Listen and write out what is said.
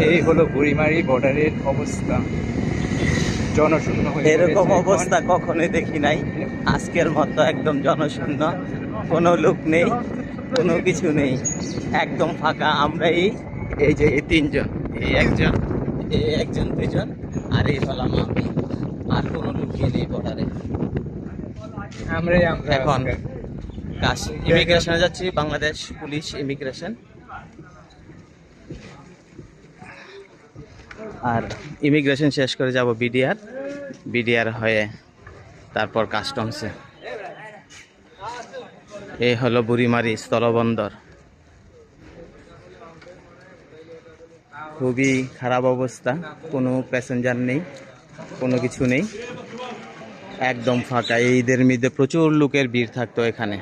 এই হলো বুড়িমারি বর্ডারের অবস্থা, জনশূন্য হয়ে এরকম পড়েছে এখন। অবস্থা কখনোই দেখি নাই। আজকের মতো একদম জনশূন্য, কোনো লোক নেই, কোনো কিছু নেই, একদম ফাঁকা। আমরা এই যে এই তিনজন, এই একজন, এই একজন, দুজন, আর এই হলাম আমি। আর কোনো লোকই নেই বর্ডারে। আমরা এখন ইমিগ্রেশনে যাচ্ছি, বাংলাদেশ পুলিশ ইমিগ্রেশন। আর ইমিগ্রেশন শেষ করে যাব বিডিআর, বিডিআর হয়ে তারপর কাস্টমসে। এই হলো বুড়িমারি স্থলবন্দর। খুবই খারাপ অবস্থা, কোনো প্যাসেঞ্জার নেই, কোনো কিছু নেই, একদম ফাঁকা। এই ঈদের মধ্যে প্রচুর লোকের ভিড় থাকতো এখানে।